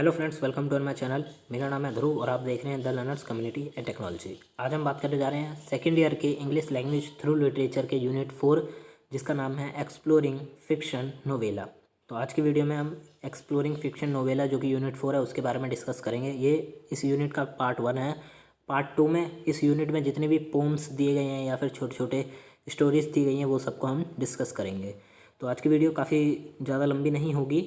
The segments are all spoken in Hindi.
Hello friends, welcome to my channel. मेरा नाम है ध्रुव और आप देख रहे हैं the learners community and technology. आज हम बात करने जा रहे हैं सेकेंड ईयर के इंग्लिश लैंग्वेज थ्रू लिटरेचर के यूनिट 4, जिसका नाम है एक्सप्लोरिंग फिक्शन नोवेला। तो आज की वीडियो में हम एक्सप्लोरिंग फिक्शन नोवेला जो कि यूनिट 4 है उसके बारे में डिस्कस करेंगे। ये इस यूनिट का पार्ट 1 है। पार्ट 2 में इस यूनिट में जितने भी पोम्स दिए गए हैं या फिर छोटे छोटे स्टोरीज दी गई हैं वो सबको हम डिस्कस करेंगे। तो आज की वीडियो काफ़ी ज़्यादा लंबी नहीं होगी,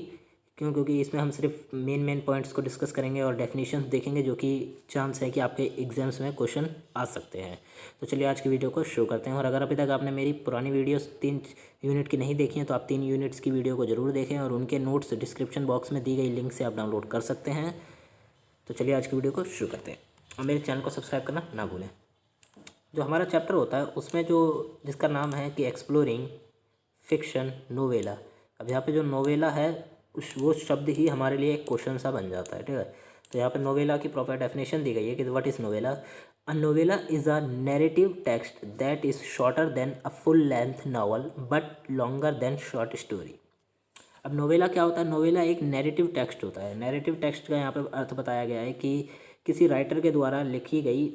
क्योंकि इसमें हम सिर्फ मेन पॉइंट्स को डिस्कस करेंगे और डेफिनेशंस देखेंगे, जो कि चांस है कि आपके एग्जाम्स में क्वेश्चन आ सकते हैं। तो चलिए आज की वीडियो को शुरू करते हैं। और अगर अभी तक आपने मेरी पुरानी वीडियोस 3 यूनिट की नहीं देखी हैं तो आप 3 यूनिट्स की वीडियो को ज़रूर देखें और उनके नोट्स डिस्क्रिप्शन बॉक्स में दी गई लिंक से आप डाउनलोड कर सकते हैं। तो चलिए आज की वीडियो को शुरू करते हैं और मेरे चैनल को सब्सक्राइब करना ना भूलें। जो हमारा चैप्टर होता है उसमें जिसका नाम है कि एक्सप्लोरिंग फिक्शन नोवेला। अब यहाँ पे जो नोवेला है वो शब्द ही हमारे लिए एक क्वेश्चन सा बन जाता है, ठीक है। तो यहाँ पे नोवेला की प्रॉपर डेफिनेशन दी गई है कि what is novella. A novella is a narrative text that is shorter than a full length novel but longer than short story. अब नोवेला क्या होता है? नोवेला एक नैरेटिव टेक्स्ट होता है। नैरेटिव टेक्स्ट का यहाँ पे अर्थ बताया गया है कि किसी राइटर के द्वारा लिखी गई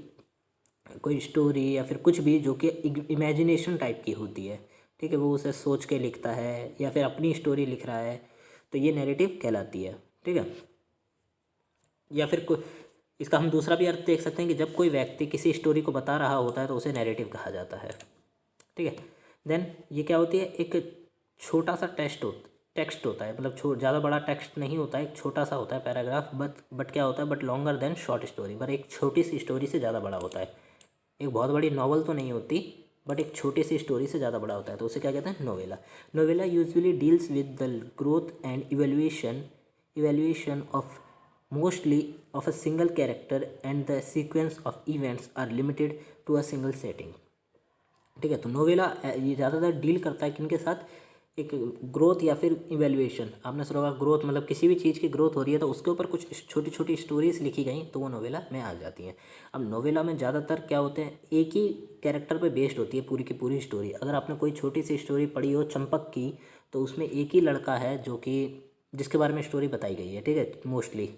कोई स्टोरी या फिर कुछ भी जो कि इमेजिनेशन टाइप की होती है, ठीक है। वो उसे सोच के लिखता है या फिर अपनी स्टोरी लिख रहा है, तो ये नैरेटिव कहलाती है, ठीक है। या फिर इसका हम दूसरा भी अर्थ देख सकते हैं कि जब कोई व्यक्ति किसी स्टोरी को बता रहा होता है तो उसे नैरेटिव कहा जाता है, ठीक है। देन ये क्या होती है? एक छोटा सा टेक्स्ट होता है, मतलब ज़्यादा बड़ा टेक्स्ट नहीं होता है, एक छोटा सा होता है पैराग्राफ, बट क्या होता है? But longer than short story, पर एक छोटी सी स्टोरी से ज़्यादा बड़ा होता है। एक बहुत बड़ी नॉवल तो नहीं होती, बट एक छोटी सी स्टोरी से ज़्यादा बड़ा होता है, तो उसे क्या कहते हैं? Novella. Novella usually deals with the growth and evaluation of mostly of a single character and the sequence of events are limited to a single setting, ठीक है। तो नोवेला ये ज़्यादातर डील करता है किनके साथ? एक ग्रोथ या फिर इवेल्युएशन। आपने सुना होगा ग्रोथ मतलब किसी भी चीज़ की ग्रोथ हो रही है तो उसके ऊपर कुछ छोटी छोटी स्टोरीज लिखी गई तो वो नोवेला में आ जाती हैं। अब नोवेला में ज़्यादातर क्या होते हैं? एक ही कैरेक्टर पे बेस्ड होती है पूरी की पूरी स्टोरी। अगर आपने कोई छोटी सी स्टोरी पढ़ी हो चंपक की, तो उसमें एक ही लड़का है जो कि जिसके बारे में स्टोरी बताई गई है, ठीक है। मोस्टली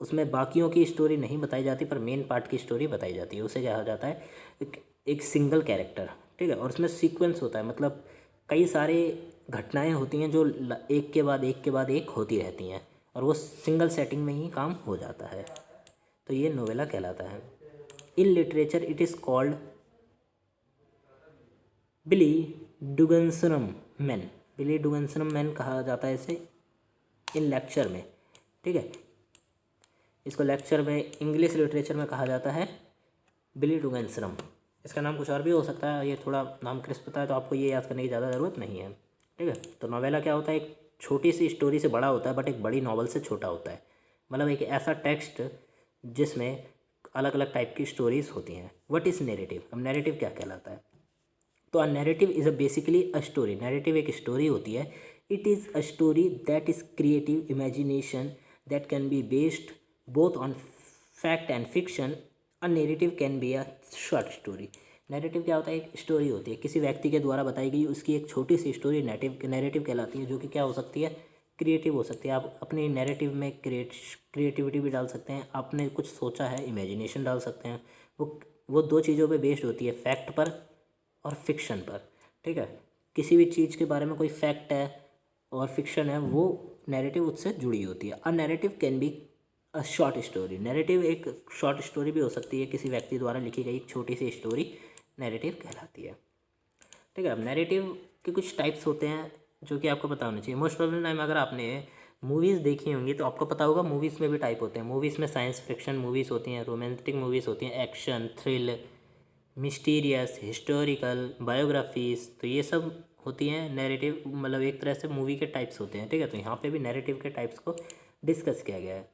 उसमें बाकियों की स्टोरी नहीं बताई जाती, पर मेन पार्ट की स्टोरी बताई जाती है। उसे क्या हो जाता है? एक सिंगल कैरेक्टर, ठीक है। और उसमें सीक्वेंस होता है, मतलब कई सारे घटनाएं होती हैं जो एक के बाद एक के बाद एक होती रहती हैं और वो सिंगल सेटिंग में ही काम हो जाता है, तो ये नोवेला कहलाता है। In literature it is called bildungsroman. Bildungsroman कहा जाता है इसे इन लेक्चर में, ठीक है। इसको लेक्चर में इंग्लिश लिटरेचर में कहा जाता है बिली डुगनसनम। इसका नाम कुछ और भी हो सकता है, ये थोड़ा नाम क्रिस्प पता है तो आपको ये याद करने की ज़्यादा ज़रूरत नहीं है, ठीक है। तो नोवेला क्या होता है? एक छोटी सी स्टोरी से बड़ा होता है, बट एक बड़ी नॉवल से छोटा होता है। मतलब एक ऐसा टेक्स्ट जिसमें अलग अलग टाइप की स्टोरीज होती हैं। What is narrative? अब नैरेटिव क्या कहलाता है? तो a narrative is a basically a story. Narrative एक स्टोरी होती है। It is a story that is creative imagination that can be based both on fact and fiction. A narrative can be a short story. Narrative क्या होता है? एक स्टोरी होती है किसी व्यक्ति के द्वारा बताई गई, उसकी एक छोटी सी स्टोरी नैरेटिव कहलाती है, जो कि क्या हो सकती है? क्रिएटिव हो सकती है। आप अपनी नैरेटिव में क्रिएटिविटी भी डाल सकते हैं, आपने कुछ सोचा है इमेजिनेशन डाल सकते हैं। वो दो चीज़ों पे बेस्ड होती है, फैक्ट पर और फिक्शन पर, ठीक है। किसी भी चीज़ के बारे में कोई फैक्ट है और फिक्शन है, वो नैरेटिव उससे जुड़ी होती है। A narrative can be a short story. Narrative एक शॉर्ट स्टोरी भी हो सकती है, किसी व्यक्ति द्वारा लिखी गई एक छोटी सी स्टोरी नैरेटिव कहलाती है, ठीक है। अब नैरेटिव के कुछ टाइप्स होते हैं जो कि आपको पता होना चाहिए। मोस्ट ऑफ द टाइम अगर आपने मूवीज़ देखी होंगी तो आपको पता होगा मूवीज़ में भी टाइप होते हैं। मूवीज़ में साइंस फिक्शन मूवीज़ होती हैं, रोमांटिक मूवीज़ होती हैं, action, thrill, mysterious, historical, biographies, तो ये सब होती हैं नैरेटिव, मतलब एक तरह से मूवी के टाइप्स होते हैं, ठीक है। तो यहाँ पे भी नैरेटिव के टाइप्स को डिस्कस किया गया है,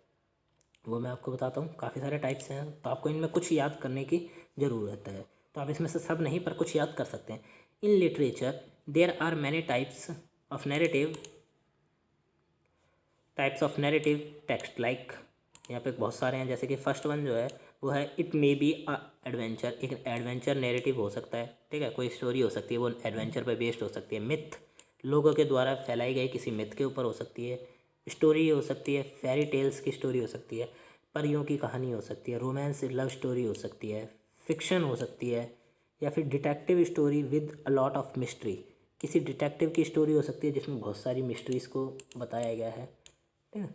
वो मैं आपको बताता हूँ। काफ़ी सारे टाइप्स हैं तो आपको इनमें कुछ याद करने की ज़रूरत है, तो आप इसमें से सब नहीं पर कुछ याद कर सकते हैं। In literature there are many types of narrative text like, यहाँ पे बहुत सारे हैं। जैसे कि फर्स्ट वन जो है वो है it may be a adventure. एक एडवेंचर नैरेटिव हो सकता है, ठीक है। कोई स्टोरी हो सकती है, वो एडवेंचर पर बेस्ड हो सकती है। मिथ, लोगों के द्वारा फैलाई गई किसी मिथ के ऊपर हो सकती है। स्टोरी हो सकती है, फेरी टेल्स की स्टोरी हो सकती है, परियों की कहानी हो सकती है, रोमांस लव स्टोरी हो सकती है, फिक्शन हो सकती है, या फिर detective story with a lot of mystery. किसी डिटेक्टिव की स्टोरी हो सकती है जिसमें बहुत सारी मिस्ट्रीज़ को बताया गया है, ठीक है।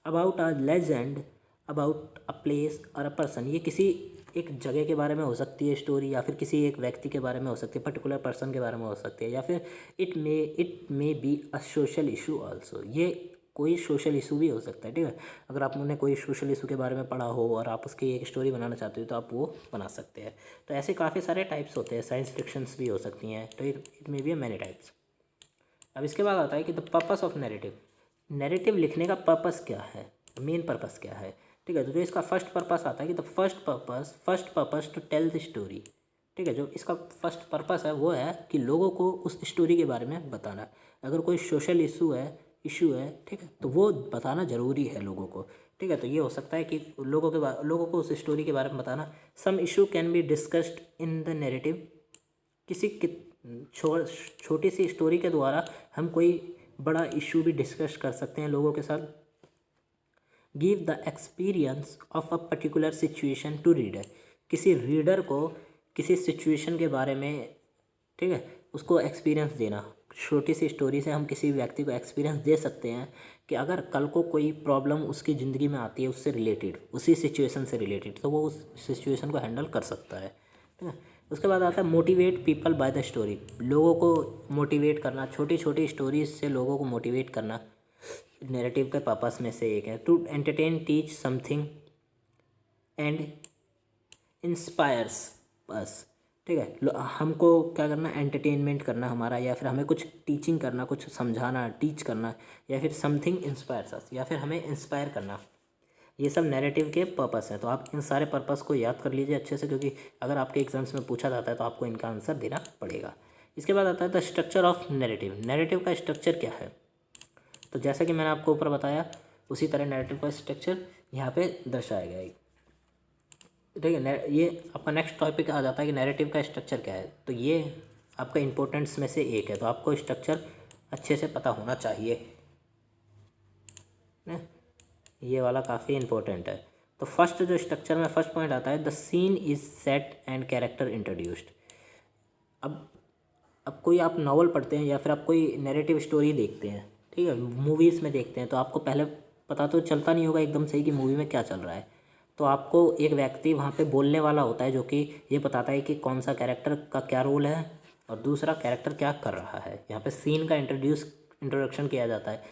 About a legend, about a place और अ पर्सन, ये किसी एक जगह के बारे में हो सकती है स्टोरी, या फिर किसी एक व्यक्ति के बारे में हो सकती है, पर्टिकुलर पर्सन के बारे में हो सकती है, या फिर it may be a social issue also, ये कोई सोशल इशू भी हो सकता है, ठीक है। अगर आपने कोई सोशल इशू के बारे में पढ़ा हो और आप उसकी एक स्टोरी बनाना चाहते हो तो आप वो बना सकते हैं। तो ऐसे काफ़ी सारे टाइप्स होते हैं, साइंस फिक्शंस भी हो सकती हैं, तो it may be many types. अब इसके बाद आता है कि the purpose of narrative, narrative लिखने का पर्पस क्या है, मेन पर्पस क्या है, ठीक है। तो जो इसका फर्स्ट पर्पस आता है कि the first purpose to tell the story, ठीक है। जो इसका फर्स्ट पर्पस है वो है कि लोगों को उस स्टोरी के बारे में बताना। अगर कोई सोशल इशू है, ठीक है, तो वो बताना ज़रूरी है लोगों को, ठीक है। तो ये हो सकता है कि लोगों को उस स्टोरी के बारे में बताना। Some issue can be discussed in the narrative, किसी छोटी सी स्टोरी के द्वारा हम कोई बड़ा इशू भी डिस्कस कर सकते हैं लोगों के साथ। Give the experience of a particular situation to reader, किसी रीडर को किसी सिचुएशन के बारे में, ठीक है, उसको एक्सपीरियंस देना। छोटी सी स्टोरी से हम किसी व्यक्ति को एक्सपीरियंस दे सकते हैं कि अगर कल को कोई प्रॉब्लम उसकी ज़िंदगी में आती है उससे रिलेटेड, उसी सिचुएशन से रिलेटेड, तो वो उस सिचुएशन को हैंडल कर सकता है, ठीक है। उसके बाद आता है motivate people by the story, लोगों को मोटिवेट करना, छोटी छोटी स्टोरीज से लोगों को मोटिवेट करना नैरेटिव के पर्पस में से एक है। To entertain, teach something and inspires बस, ठीक है। हमको क्या करना, एंटरटेनमेंट करना हमारा, या फिर हमें कुछ टीचिंग करना, कुछ समझाना, टीच करना, या फिर समथिंग इंस्पायर्स अस, या फिर हमें इंस्पायर करना, ये सब नैरेटिव के पर्पस हैं। तो आप इन सारे पर्पस को याद कर लीजिए अच्छे से, क्योंकि अगर आपके एग्जाम्स में पूछा जाता है तो आपको इनका आंसर देना पड़ेगा। इसके बाद आता है the structure of narrative, narrative का स्ट्रक्चर क्या है। तो जैसा कि मैंने आपको ऊपर बताया उसी तरह नैरेटिव का स्ट्रक्चर यहाँ पे दर्शाया गया है, ठीक है। ये आपका नेक्स्ट टॉपिक आ जाता है कि नैरेटिव का स्ट्रक्चर क्या है। तो ये आपका इंपॉर्टेंट्स में से एक है, तो आपको स्ट्रक्चर अच्छे से पता होना चाहिए ना, ये वाला काफ़ी इंपॉर्टेंट है। तो फर्स्ट जो स्ट्रक्चर में फर्स्ट पॉइंट आता है, the scene is set and character introduced. अब कोई आप नावल पढ़ते हैं या फिर आप कोई नैरेटिव स्टोरी देखते हैं, ठीक है, मूवीज़ में देखते हैं, तो आपको पहले पता तो चलता नहीं होगा एकदम सही कि मूवी में क्या चल रहा है। तो आपको एक व्यक्ति वहाँ पे बोलने वाला होता है जो कि ये बताता है कि कौन सा कैरेक्टर का क्या रोल है और दूसरा कैरेक्टर क्या कर रहा है। यहाँ पे सीन का इंट्रोडक्शन किया जाता है।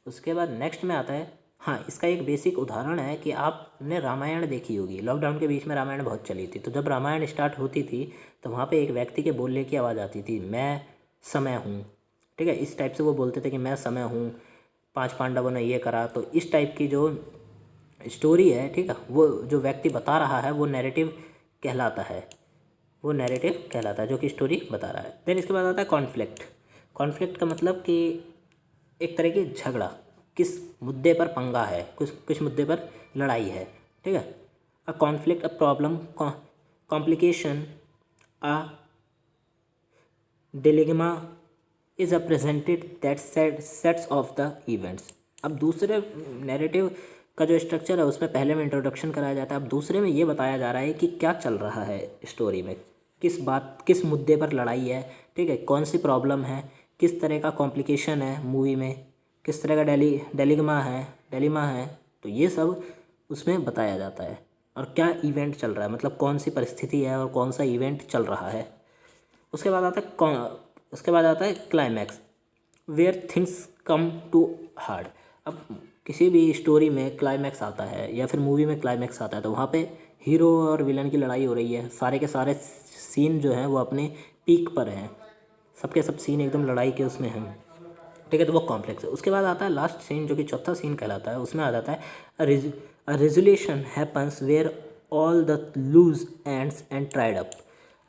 उसके बाद नेक्स्ट में आता है, हाँ, इसका एक बेसिक उदाहरण है कि आपने रामायण देखी होगी, लॉकडाउन के बीच में रामायण बहुत चली थी। तो जब रामायण स्टार्ट होती थी तो वहाँ पे एक व्यक्ति के बोलने की आवाज़ आती थी, मैं समय हूँ, ठीक है। इस टाइप से वो बोलते थे कि मैं समय हूँ, 5 पांडवों ने ये करा। तो इस टाइप की जो स्टोरी है, ठीक है, वो जो व्यक्ति बता रहा है वो नैरेटिव कहलाता है, वो नैरेटिव कहलाता है जो कि स्टोरी बता रहा है। देन इसके बाद आता है कॉन्फ्लिक्ट। कॉन्फ्लिक्ट का मतलब कि एक तरह की झगड़ा, किस मुद्दे पर पंगा है, किस मुद्दे पर लड़ाई है, ठीक है। A conflict, a problem, complication, a dilemma is a presented that sets of the events. अब दूसरे नैरेटिव का जो स्ट्रक्चर है उसमें पहले में इंट्रोडक्शन कराया जाता है, अब दूसरे में ये बताया जा रहा है कि क्या चल रहा है स्टोरी में, किस मुद्दे पर लड़ाई है, ठीक है, कौन सी प्रॉब्लम है, किस तरह का कॉम्प्लिकेशन है मूवी में, किस तरह का डेलिमा है। तो ये सब उसमें बताया जाता है, और क्या इवेंट चल रहा है, मतलब कौन सी परिस्थिति है और कौन सा इवेंट चल रहा है। उसके बाद आता है climax, where things come to hard. अब किसी भी स्टोरी में क्लाइमैक्स आता है या फिर मूवी में क्लाइमैक्स आता है तो वहाँ पे हीरो और विलन की लड़ाई हो रही है, सारे के सारे सीन जो हैं वो अपने पीक पर हैं, सबके सब सीन एकदम लड़ाई के उसमें हैं, ठीक है। तो वो कॉम्प्लेक्स है। उसके बाद आता है लास्ट सीन जो कि चौथा सीन कहलाता है, उसमें आ जाता है a resolution happens where all the loose ends and tried up.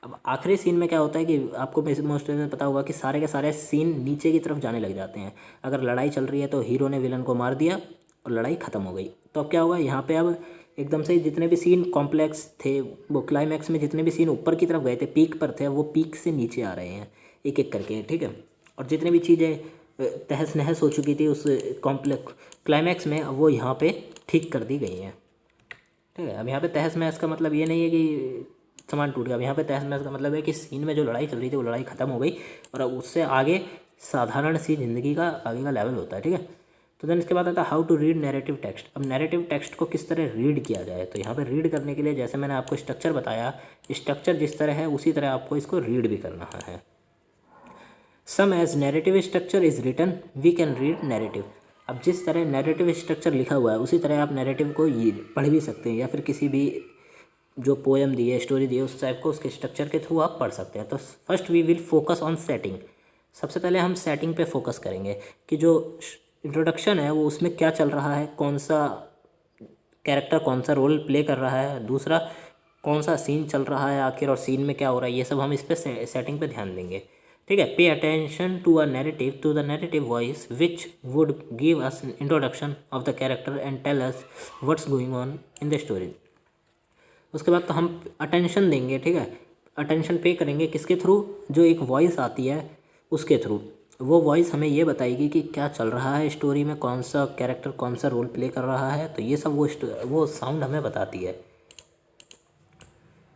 अब आखिरी सीन में क्या होता है कि आपको मोस्ट में पता होगा कि सारे के सारे सीन नीचे की तरफ जाने लग जाते हैं। अगर लड़ाई चल रही है तो हीरो ने विलन को मार दिया और लड़ाई ख़त्म हो गई। तो अब क्या होगा, यहाँ पे अब एकदम से जितने भी सीन कॉम्प्लेक्स थे, वो क्लाइमैक्स में जितने भी सीन ऊपर की तरफ गए थे, पीक पर थे, वो पीक से नीचे आ रहे हैं एक एक करके, ठीक है। और जितनी भी चीज़ें तहस नहस हो चुकी थी उस कॉम्प्लेक्स क्लाइमैक्स में, अब वो यहाँ पे ठीक कर दी गई हैं। ठीक है, अब यहाँ पे तहस नहस का मतलब ये नहीं है कि सामान टूट गया। अब यहाँ पे तहस नहस का मतलब है कि सीन में जो लड़ाई चल रही थी वो लड़ाई ख़त्म हो गई और अब उससे आगे साधारण सी ज़िंदगी का आगे का लेवल होता है। ठीक है, तो देन इसके बाद आता है how to read narrative text. अब नैरेटिव टेक्स्ट को किस तरह रीड किया जाए, तो यहाँ पे रीड करने के लिए जैसे मैंने आपको स्ट्रक्चर बताया, स्ट्रक्चर जिस तरह है उसी तरह आपको इसको रीड भी करना है। Same as narrative structure is written we can read narrative. अब जिस तरह नैरेटिव स्ट्रक्चर लिखा हुआ है उसी तरह आप नैरेटिव को पढ़ भी सकते हैं, या फिर किसी भी जो पोएम दी है, स्टोरी दी है, उस टाइप को उसके स्ट्रक्चर के थ्रू आप पढ़ सकते हैं। तो first we will focus on setting. सबसे पहले हम सेटिंग पे फोकस करेंगे कि जो इंट्रोडक्शन है वो उसमें क्या चल रहा है, कौन सा कैरेक्टर कौन सा रोल प्ले कर रहा है, दूसरा कौन सा सीन चल रहा है आखिर और सीन में क्या हो रहा है, ये सब हम इस पर सेटिंग पे ध्यान देंगे। ठीक है, pay attention to the narrative voice which would give us introduction of the character and tell us what's going on in the story. उसके बाद तो हम अटेंशन देंगे। ठीक है, अटेंशन पे करेंगे किसके थ्रू, जो एक वॉइस आती है उसके थ्रू। वो वॉइस हमें ये बताएगी कि क्या चल रहा है स्टोरी में, कौन सा कैरेक्टर कौन सा रोल प्ले कर रहा है, तो ये सब वो साउंड हमें बताती है।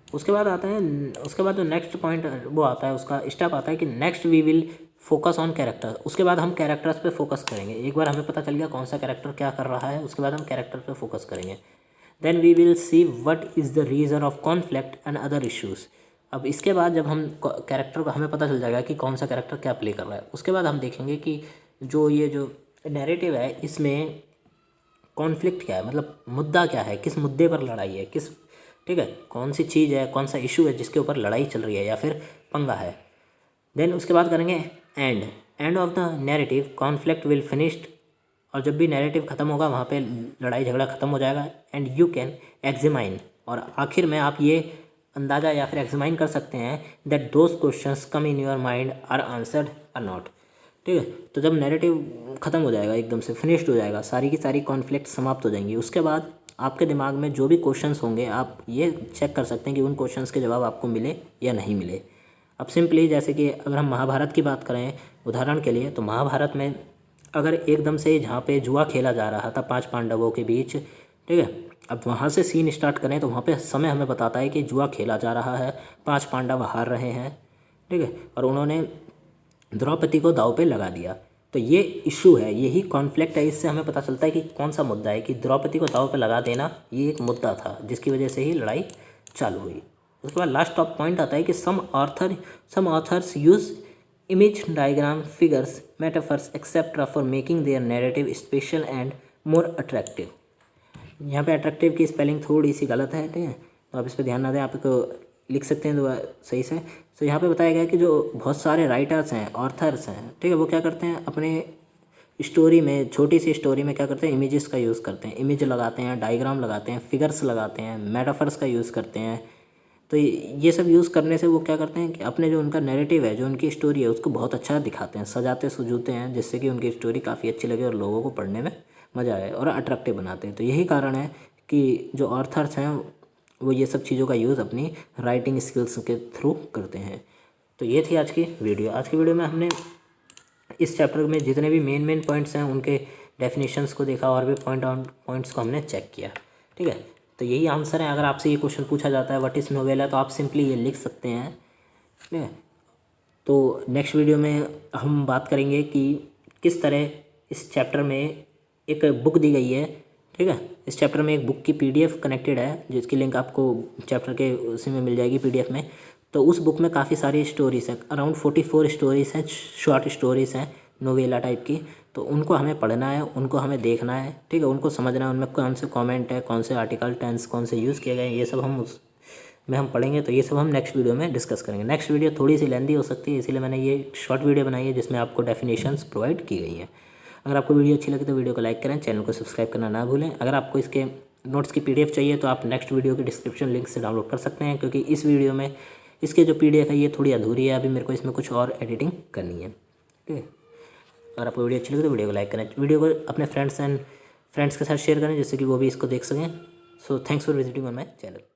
उसके बाद आता है, उसके बाद जो नेक्स्ट पॉइंट वो आता है, उसका स्टेप आता है कि next we will focus on character. उसके बाद हम कैरेक्टर्स पे फोकस करेंगे। एक बार हमें पता चल गया कौन सा कैरेक्टर क्या कर रहा है, उसके बाद हम कैरेक्टर पे फोकस करेंगे। Then we will see what is the reason of conflict and other issues. अब इसके बाद जब हम कैरेक्टर को हमें पता चल जाएगा कि कौन सा कैरेक्टर क्या प्ले कर रहा है, उसके बाद हम देखेंगे कि जो ये जो नैरेटिव है इसमें कॉन्फ्लिक्ट क्या है, मतलब मुद्दा क्या है, किस मुद्दे पर लड़ाई है, किस, ठीक है, कौन सी चीज़ है, कौन सा इशू है जिसके ऊपर लड़ाई चल रही है या फिर पंगा है। देन उसके बाद करेंगे end of the narrative conflict will finished. और जब भी नैरेटिव ख़त्म होगा वहाँ पे लड़ाई झगड़ा ख़त्म हो जाएगा। एंड यू कैन एग्जामाइन, और आखिर में आप ये अंदाज़ा या फिर एग्जामाइन कर सकते हैं that those questions come in your mind are answered or not. ठीक है, तो जब नैरेटिव ख़त्म हो जाएगा, एकदम से फिनिश्ड हो जाएगा, सारी की सारी कॉन्फ्लिक्ट समाप्त हो जाएंगी, उसके बाद आपके दिमाग में जो भी क्वेश्चंस होंगे आप ये चेक कर सकते हैं कि उन क्वेश्चंस के जवाब आपको मिले या नहीं मिले। अब सिंपली जैसे कि अगर हम महाभारत की बात करें उदाहरण के लिए, तो महाभारत में अगर एकदम से जहाँ पे जुआ खेला जा रहा था 5 पांडवों के बीच, ठीक है, अब वहाँ से सीन स्टार्ट करें तो वहाँ पे समय हमें बताता है कि जुआ खेला जा रहा है, 5 पांडव हार रहे हैं, ठीक है, और उन्होंने द्रौपदी को दांव पे लगा दिया। तो ये इशू है, यही कॉन्फ्लिक्ट है। इससे हमें पता चलता है कि कौन सा मुद्दा है, कि द्रौपदी को दांव पे लगा देना ये एक मुद्दा था जिसकी वजह से ही लड़ाई चालू हुई। उसके बाद लास्ट टॉप पॉइंट आता है कि some authors use image, diagram, figures, metaphors etcetera for making their narrative special and more attractive. यहाँ पे अट्रैक्टिव की स्पेलिंग थोड़ी सी गलत है, ठीक है, तो आप इस पर ध्यान ना दें, आपको लिख सकते हैं सही से। तो यहाँ पे बताया गया है कि जो बहुत सारे राइटर्स हैं, ऑथर्स हैं, ठीक है, वो क्या करते हैं अपने स्टोरी में, छोटी सी स्टोरी में क्या करते हैं, इमेजेस का यूज़ करते हैं, इमेज लगाते हैं, डायग्राम लगाते हैं, फिगर्स लगाते हैं, मेटाफर्स का यूज़ करते हैं। तो ये सब यूज़ करने से वो क्या करते हैं कि अपने जो उनका नैरेटिव है, जो उनकी स्टोरी है, उसको बहुत अच्छा दिखाते हैं, सजाते सुजूते हैं, जिससे कि उनकी स्टोरी काफ़ी अच्छी लगे और लोगों को पढ़ने में मज़ा आए और अट्रैक्टिव बनाते हैं। तो यही कारण है कि जो ऑथर्स हैं वो ये सब चीज़ों का यूज़ अपनी राइटिंग स्किल्स के थ्रू करते हैं। तो ये थी आज की वीडियो। आज की वीडियो में हमने इस चैप्टर में जितने भी मेन पॉइंट्स हैं उनके डेफिनेशंस को देखा और भी पॉइंट्स को हमने चेक किया। ठीक है, तो यही आंसर है। अगर आपसे ये क्वेश्चन पूछा जाता है व्हाट इज़ नोवेला, तो आप सिंपली ये लिख सकते हैं। ठीक है, तो नेक्स्ट वीडियो में हम बात करेंगे कि किस तरह इस चैप्टर में एक बुक दी गई है। ठीक है, इस चैप्टर में एक बुक की PDF कनेक्टेड है, जिसकी लिंक आपको चैप्टर के उसी में मिल जाएगी PDF में। तो उस बुक में काफ़ी सारी स्टोरीज़ हैं, अराउंड 44 स्टोरीज़ हैं, शॉर्ट स्टोरीज़ हैं नोवेला टाइप की। तो उनको हमें पढ़ना है, उनको हमें देखना है, ठीक है, उनको समझना है, उनमें कौन से कमेंट है, कौन से आर्टिकल, टेंस कौन से यूज़ किए गए हैं, ये सब हम उसमें हम पढ़ेंगे। तो ये सब हम नेक्स्ट वीडियो में डिस्कस करेंगे। नेक्स्ट वीडियो थोड़ी सी लेंदी हो सकती है, इसीलिए मैंने ये शॉर्ट वीडियो बनाई है जिसमें आपको डेफिनेशंस प्रोवाइड की गई हैं। अगर आपको वीडियो अच्छी लगी तो वीडियो को लाइक करें, चैनल को सब्सक्राइब करना ना भूलें। अगर आपको इसके नोट्स की PDF चाहिए तो आप नेक्स्ट वीडियो के डिस्क्रिप्शन लिंक से डाउनलोड कर सकते हैं, क्योंकि इस वीडियो में इसके जो PDF है ये थोड़ी अधूरी है, अभी मेरे को इसमें कुछ और एडिटिंग करनी है। ठीक है, अगर आपको वीडियो अच्छी लगी तो वीडियो को लाइक करें, वीडियो को अपने फ्रेंड्स के साथ शेयर करें जिससे कि वो भी इसको देख सकें। So thanks for visiting on my channel.